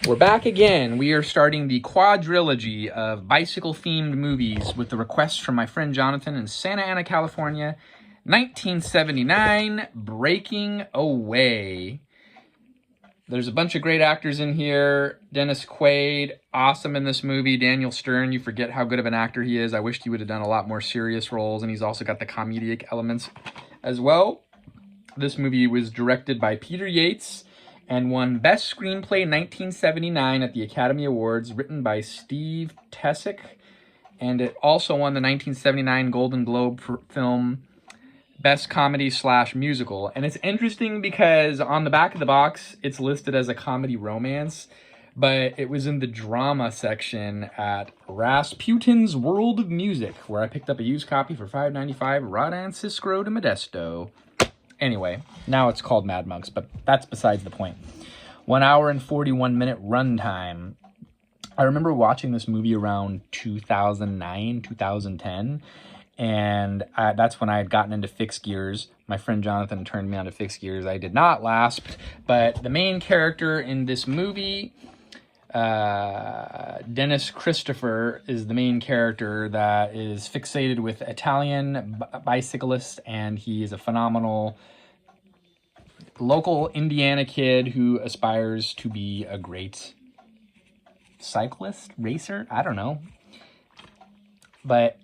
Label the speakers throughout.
Speaker 1: We're back again. We are starting the quadrilogy of bicycle-themed movies with the request from my friend Jonathan in Santa Ana, California. 1979, Breaking Away. There's a bunch of great actors in here. Dennis Quaid, awesome in this movie. Daniel Stern, you forget how good of an actor he is. I wished he would have done a lot more serious roles, and he's also got the comedic elements as well. This movie was directed by Peter Yates and won Best Screenplay 1979 at the Academy Awards, written by Steve Tessick. And it also won the 1979 Golden Globe for film Best Comedy/Musical. And it's interesting because on the back of the box, it's listed as a comedy romance, but it was in the drama section at Rasputin's World of Music, where I picked up a used copy for $5.95, Rodan Cicero de Modesto. Anyway, now it's called Mad Monks, but that's besides the point. 1 hour and 41-minute runtime. I remember watching this movie around 2009, 2010, and that's when I had gotten into fixed gears. My friend Jonathan turned me on to fixed gears. I did not last, but the main character in this movie, Dennis Christopher, is the main character that is fixated with Italian bicyclists, and he is a phenomenal local Indiana kid who aspires to be a great cyclist, racer, I don't know. But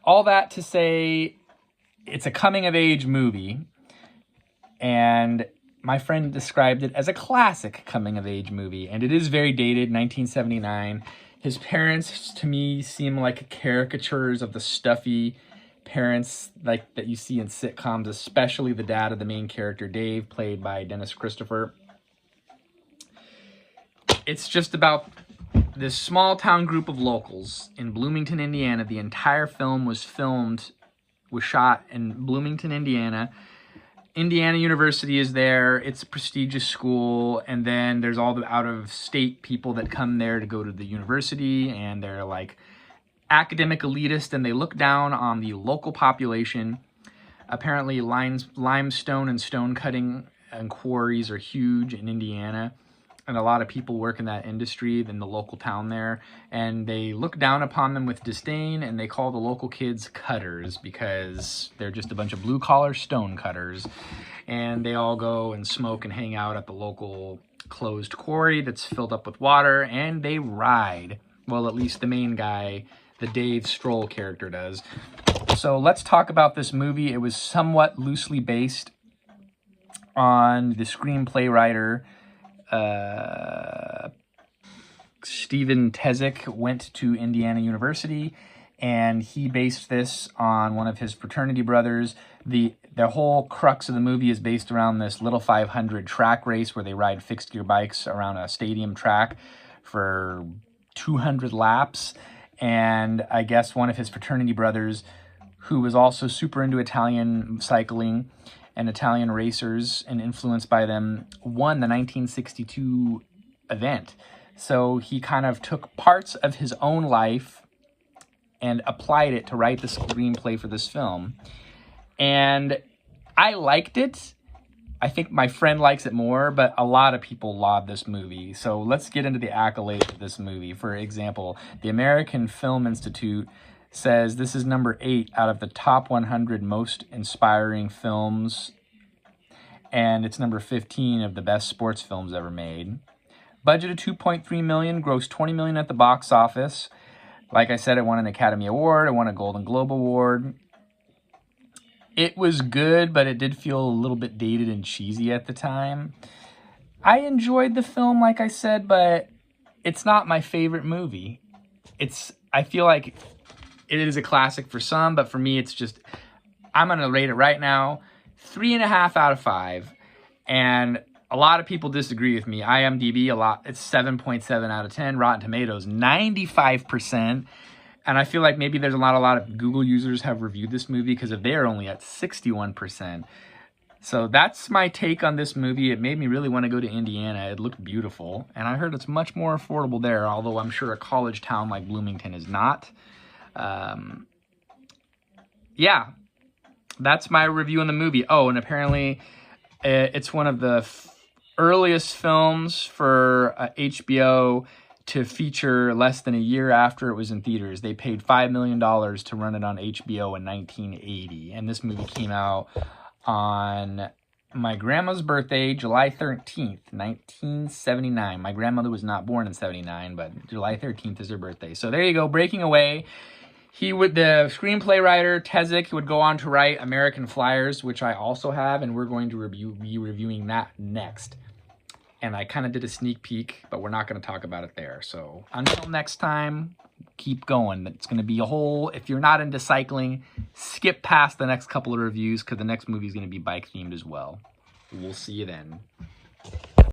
Speaker 1: all that to say, it's a coming-of-age movie, and my friend described it as a classic coming-of-age movie, and it is very dated, 1979. His parents, to me, seem like caricatures of the stuffy parents like that you see in sitcoms, especially the dad of the main character, Dave, played by Dennis Christopher. It's just about this small-town group of locals in Bloomington, Indiana. The entire film was shot in Bloomington, Indiana. Indiana University is there. It's a prestigious school, and then there's all the out-of-state people that come there to go to the university, and they're like academic elitist, and they look down on the local population. Apparently, limestone and stone cutting and quarries are huge in Indiana, and a lot of people work in that industry in the local town there, and they look down upon them with disdain, and they call the local kids cutters because they're just a bunch of blue-collar stone cutters, and they all go and smoke and hang out at the local closed quarry that's filled up with water, and they ride. Well, at least the main guy, the Dave Stroll character, does. So let's talk about this movie. It was somewhat loosely based on the screenplay writer Stephen Tessick went to Indiana University, and he based this on one of his fraternity brothers. The whole crux of the movie is based around this Little 500 track race where they ride fixed gear bikes around a stadium track for 200 laps. And I guess one of his fraternity brothers, who was also super into Italian cycling and Italian racers and influenced by them, won the 1962 event. So he kind of took parts of his own life and applied it to write the screenplay for this film. And I liked it. I think my friend likes it more, but a lot of people laud this movie. So let's get into the accolades of this movie. For example, the American Film Institute says this is number 8 out of the top 100 most inspiring films, and it's number 15 of the best sports films ever made. Budget of $2.3 million, grossed $20 million at the box office. Like I said, it won an Academy Award, it won a Golden Globe Award. It was good, but it did feel a little bit dated and cheesy at the time. I enjoyed the film, like I said, but it's not my favorite movie. I feel like it is a classic for some, but for me, it's just, I'm going to rate it right now 3.5 out of 5. And a lot of people disagree with me. IMDb, it's 7.7 out of 10. Rotten Tomatoes, 95%. And I feel like maybe there's a lot of Google users have reviewed this movie because they're only at 61%. So that's my take on this movie. It made me really want to go to Indiana. It looked beautiful. And I heard it's much more affordable there, although I'm sure a college town like Bloomington is not. Yeah, that's my review on the movie. Oh, and apparently it's one of the earliest films for HBO to feature less than a year after it was in theaters. They paid $5 million to run it on HBO in 1980. And this movie came out on my grandma's birthday, July 13th, 1979. My grandmother was not born in 79, but July 13th is her birthday. So there you go, Breaking Away. The screenplay writer, Tezik, would go on to write American Flyers, which I also have, and we're going to be reviewing that next. And I kind of did a sneak peek, but we're not going to talk about it there. So until next time, keep going. It's going to be a whole, if you're not into cycling, skip past the next couple of reviews because the next movie is going to be bike themed as well. We'll see you then.